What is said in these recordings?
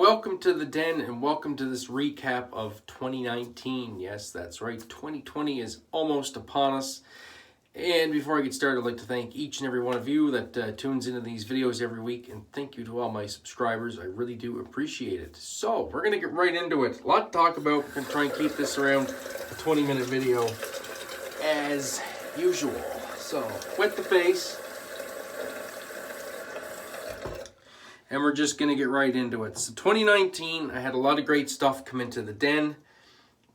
welcome to the den and welcome to this recap of 2019. Yes, that's right, 2020 is almost upon us. And before I get started, I'd like to thank each and every one of you that tunes into these videos every week, and thank you to all my subscribers. I really do appreciate it. So, we're going to get right into it. A lot to talk about. We're going to try and keep this around a 20-minute video as usual. So, wet the face. And we're just going to get right into it. So 2019, I had a lot of great stuff come into the den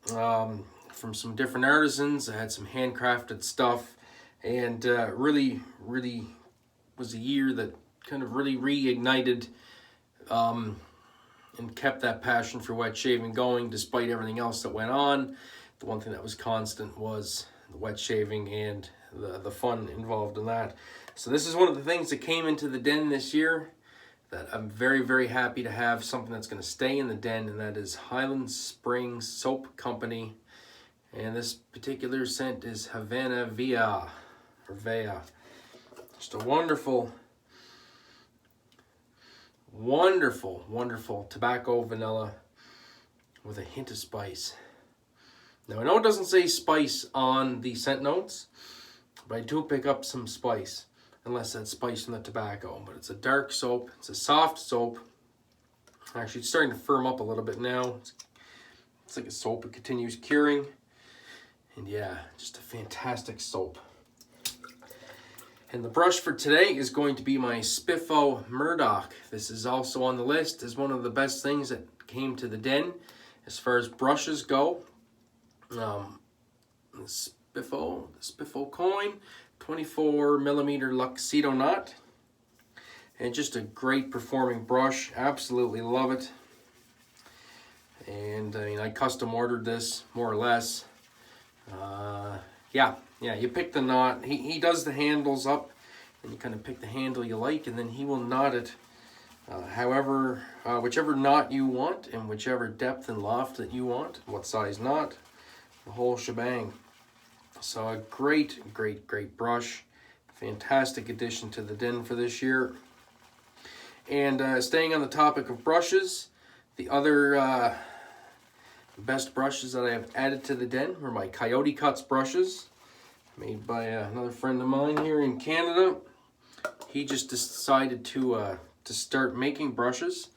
from some different artisans. I had some handcrafted stuff. And really was a year that kind of really reignited and kept that passion for wet shaving going despite everything else that went on. The one thing that was constant was the wet shaving and the fun involved in that. So this is one of the things that came into the den this year that I'm very, very happy to have something that's going to stay in the den, and that is Highland Springs Soap Company. And this particular scent is Havana Via, or Vea. Just a wonderful, wonderful, wonderful tobacco vanilla with a hint of spice. Now, I know it doesn't say spice on the scent notes, but I do pick up some spice. Unless that's spice from the tobacco. But it's a dark soap. It's a soft soap. Actually, it's starting to firm up a little bit now. It's like a soap. It continues curing. And yeah, just a fantastic soap. And the brush for today is going to be my Spiffo Murdoch. This is also on the list as one of the best things that came to the den as far as brushes go. The Spiffo coin. 24 millimeter Luxedo knot, and just a great performing brush. Absolutely love it. And I mean, I custom ordered this more or less. Yeah, you pick the knot. He does the handles up, and you kind of pick the handle you like, and then he will knot it whichever knot you want, and whichever depth and loft that you want, what size knot, the whole shebang. So a great brush. Fantastic addition to the den for this year. And staying on the topic of brushes, the other best brushes that I have added to the den were my Coyote Cuts brushes, made by another friend of mine here in Canada. He just decided to start making brushes,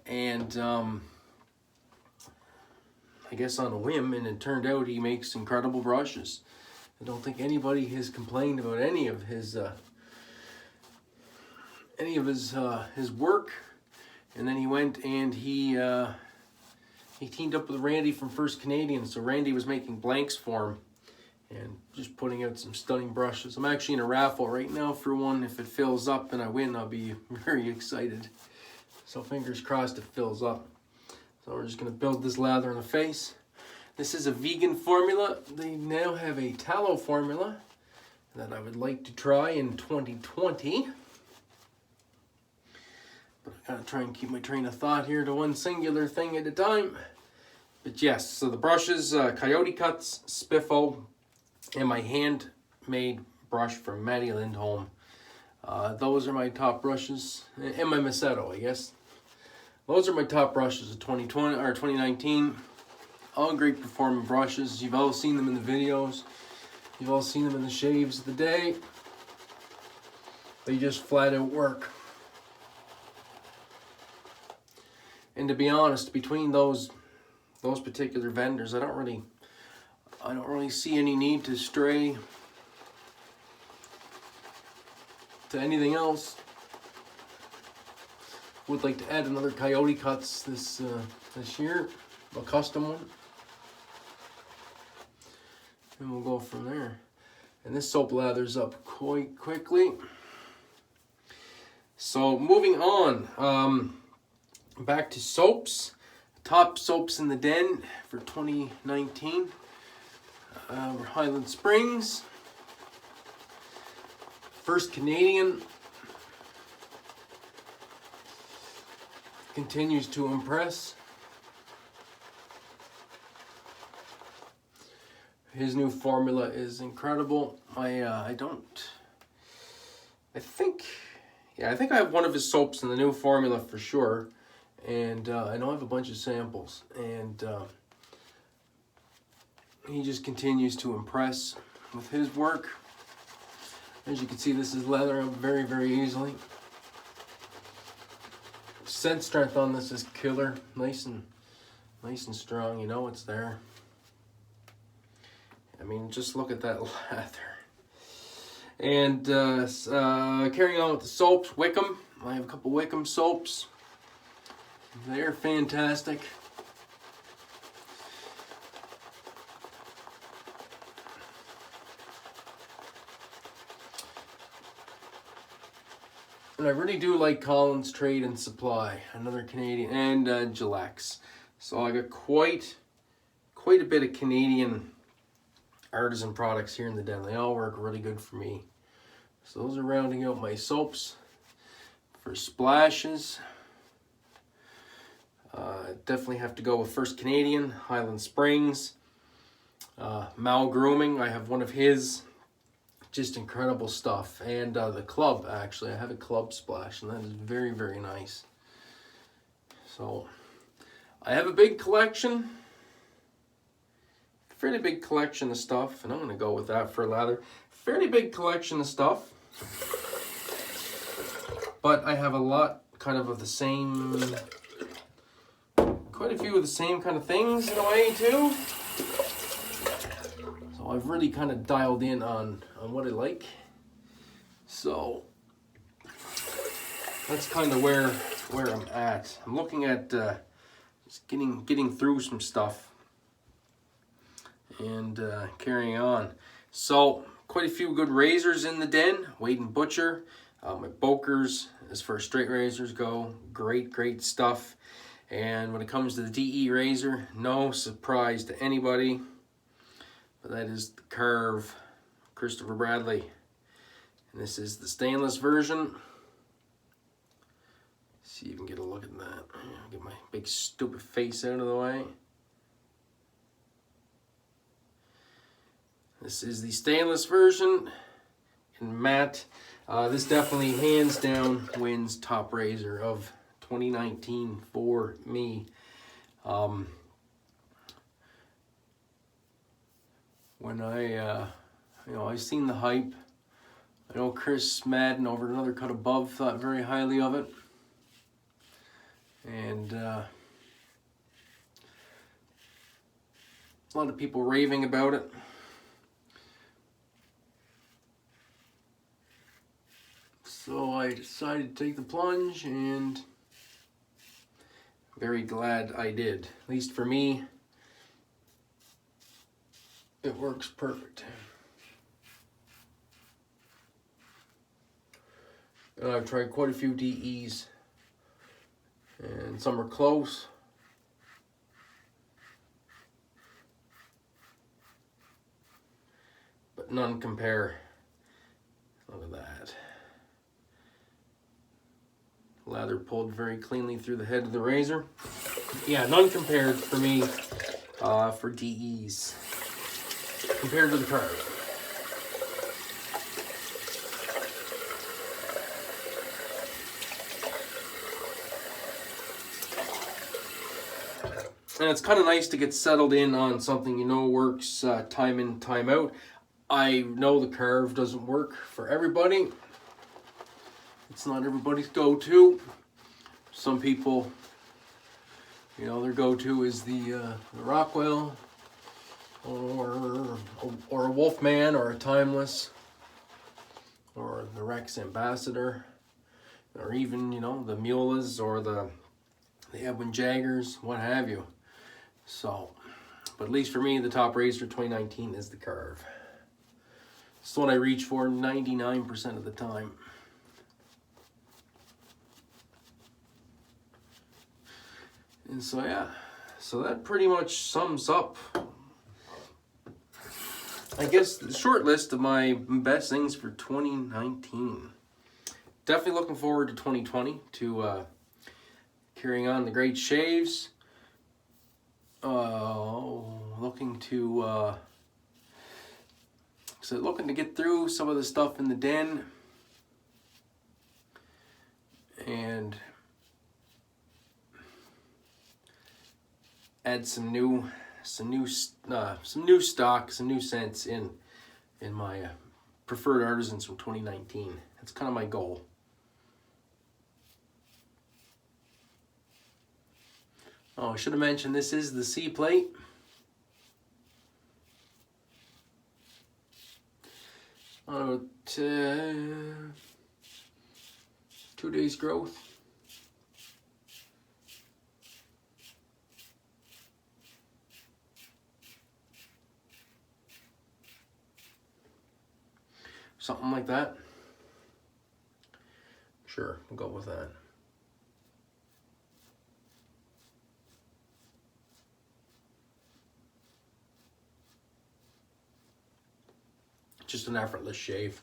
and I guess on a whim, and it turned out he makes incredible brushes. I don't think anybody has complained about any of his work. And then he went and he teamed up with Randy from First Canadian. So Randy was making blanks for him and just putting out some stunning brushes. I'm actually in a raffle right now for one. If it fills up and I win, I'll be very excited. So fingers crossed it fills up. So we're just going to build this lather in the face. This is a vegan formula. They now have a tallow formula that I would like to try in 2020. But I gotta try and keep my train of thought here to one singular thing at a time. But yes, so the brushes, Coyote Cuts, Spiffo, and my handmade brush from Maddie Lindholm. Those are my top brushes, and my Macedo, I guess. Those are my top brushes of 2020 or 2019. All great performing brushes. You've all seen them in the videos. You've all seen them in the shaves of the day. They just flat out work. And to be honest, between those particular vendors, I don't really see any need to stray to anything else. Would like to add another Coyote Cuts this year, a custom one. And we'll go from there. And this soap lathers up quite quickly. So moving on, back to soaps. Top soaps in the den for 2019 were Highland Springs, First Canadian. Continues to impress. His new formula is incredible. I think I have one of his soaps in the new formula for sure. And I know I have a bunch of samples, and he just continues to impress with his work. As you can see, this is leather up very, very easily. Scent strength on this is killer, nice and strong. You know it's there. I mean, just look at that leather. And carrying on with the soaps, Wickham. I have a couple Wickham soaps. They're fantastic. And I really do like Collins Trade and Supply, another Canadian, and Gillex. So I got quite a bit of Canadian artisan products here in the den. They all work really good for me. So those are rounding out my soaps. For splashes, definitely have to go with First Canadian, Highland Springs. Mal Grooming, I have one of his. Just incredible stuff. And the club, actually, I have a club splash, and that is very, very nice. So I have a big collection, fairly big collection of stuff, and I'm going to go with that for leather. Fairly big collection of stuff, but I have a lot kind of the same, quite a few of the same kind of things in a way too. So I've really kind of dialed in on what I like. So that's kind of where I'm at. I'm looking at just getting through some stuff and carrying on. So quite a few good razors in the den. Wade and Butcher. My Bokers, as far as straight razors go, great stuff. And when it comes to the DE razor, no surprise to anybody, but that is the Curve Christopher Bradley. And this is the stainless version. See if you can get a look at that. Get my big stupid face out of the way. This is the stainless version in matte. This definitely hands down wins top razor of 2019 for me. When I've seen the hype. I know Chris Madden over Another Cut Above thought very highly of it. And a lot of people raving about it. So I decided to take the plunge, and very glad I did. At least for me, it works perfect. And I've tried quite a few DEs, and some are close. But none compare. Look at that. Lather pulled very cleanly through the head of the razor. Yeah, none compared for me for DEs compared to the Curve. And it's kind of nice to get settled in on something you know works time in, time out. I know the Curve doesn't work for everybody. It's not everybody's go-to. Some people, you know, their go-to is the Rockwell or a Wolfman or a Timeless or the Rex Ambassador, or even, you know, the Mulas or the Edwin Jaggers, what have you. So, but at least for me, the top razor 2019 is the Curve. It's the one I reach for 99% of the time. And so yeah, so that pretty much sums up, I guess, the short list of my best things for 2019. Definitely looking forward to 2020, to carrying on the great shaves. Looking to get through some of the stuff in the den, and add some new stock, some new scents in my preferred artisans from 2019. That's kind of my goal. Oh, I should have mentioned this is the C plate. On 2 days growth. Something like that. Sure, we'll go with that. Just an effortless shave.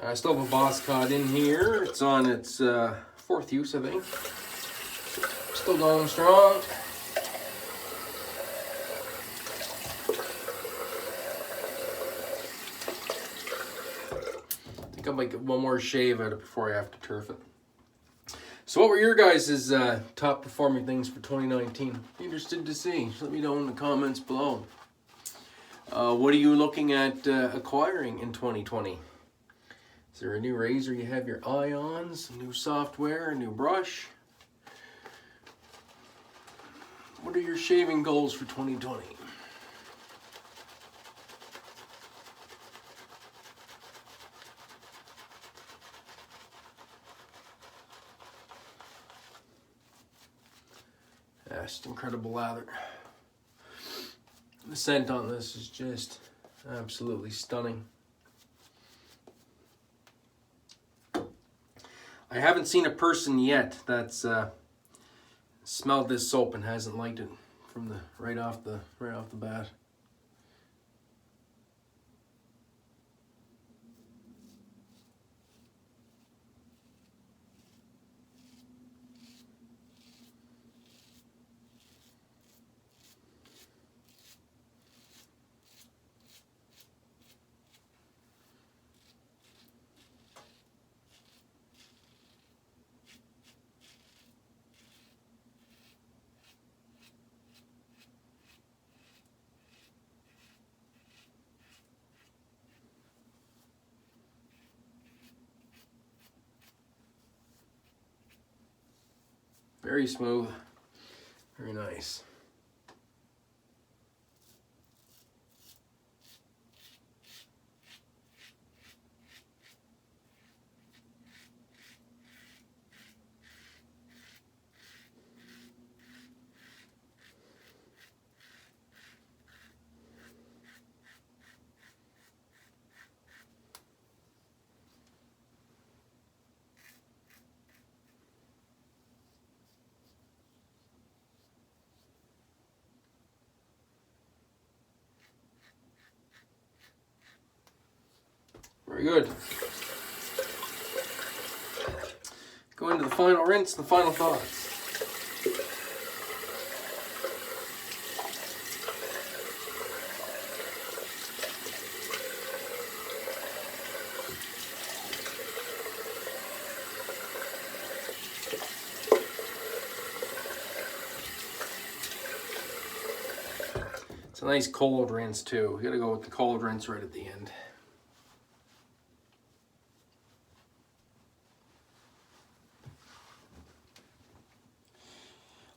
I still have a boss cod in here. It's on its 4th use, I think. Still going strong. I think I might get one more shave out of it before I have to turf it. So what were your guys' top performing things for 2019? Interested to see. Just let me know in the comments below. What are you looking at acquiring in 2020? Is there a new razor you have your eye on? Some new software, a new brush? What are your shaving goals for 2020? Just incredible lather. The scent on this is just absolutely stunning. I haven't seen a person yet that's smelled this soap and hasn't liked it from the right off the bat. Very smooth, very nice. Very good. Go into the final rinse and the final thoughts. It's a nice cold rinse too. You gotta go with the cold rinse right at the end.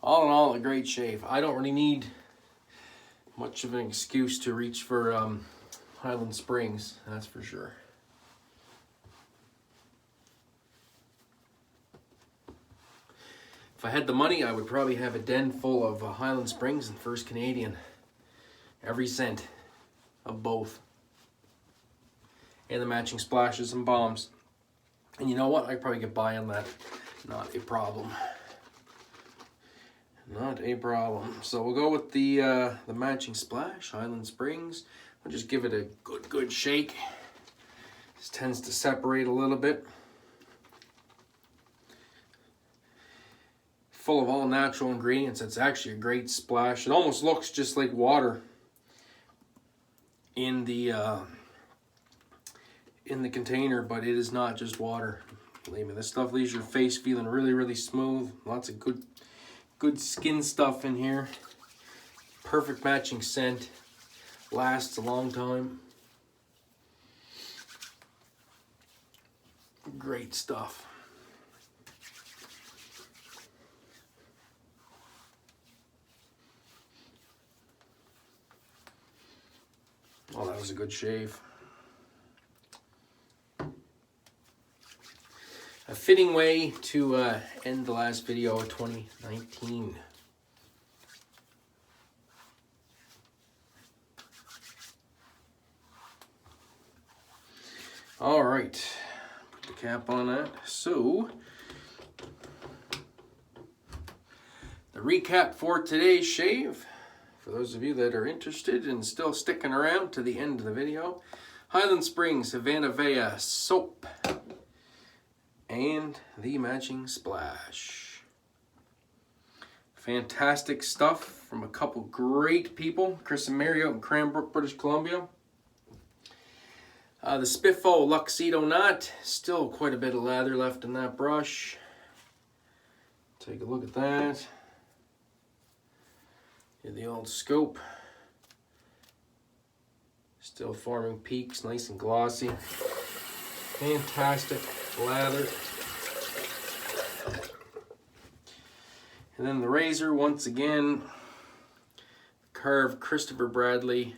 All in all, a great shave. I don't really need much of an excuse to reach for Highland Springs, that's for sure. If I had the money, I would probably have a den full of Highland Springs and First Canadian. Every cent of both. And the matching splashes and bombs. And you know what? I probably get by on that. Not a problem. Not a problem. So we'll go with the matching splash, Highland Springs. I'll just give it a good shake. This tends to separate a little bit. full of all natural ingredients. It's actually a great splash. It almost looks just like water in the container, but it is not just water. Believe me, this stuff leaves your face feeling really, really smooth. Lots of good skin stuff in here. Perfect matching scent. Lasts a long time. Great stuff. Oh, that was a good shave. A fitting way to end the last video of 2019. All right, put the cap on that. So, the recap for today's shave, for those of you that are interested and still sticking around to the end of the video, Highland Springs Havana Vea soap and the matching splash. Fantastic stuff from a couple great people, Chris and Mary out in Cranbrook, British Columbia. The Spiffo Luxido knot, still quite a bit of lather left in that brush. Take a look at that. Here's the old scope. Still forming peaks, nice and glossy. Fantastic lather. And then the razor, once again, carved Christopher Bradley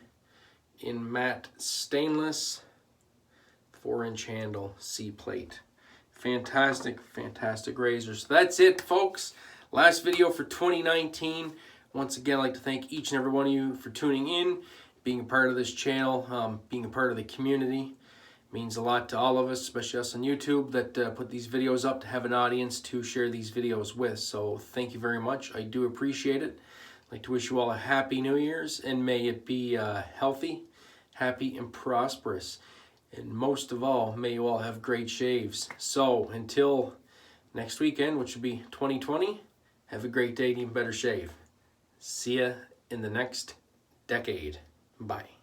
in matte stainless. 4-inch handle C-plate. Fantastic, fantastic razor. So that's it, folks. Last video for 2019. Once again, I'd like to thank each and every one of you for tuning in, being a part of this channel, being a part of the community. It means a lot to all of us, especially us on YouTube, that put these videos up to have an audience to share these videos with. So thank you very much. I do appreciate it. I'd like to wish you all a happy New Year's, and may it be healthy, happy, and prosperous. And most of all, may you all have great shaves. So until next weekend, which will be 2020, have a great day and even better shave. See ya in the next decade. Bye.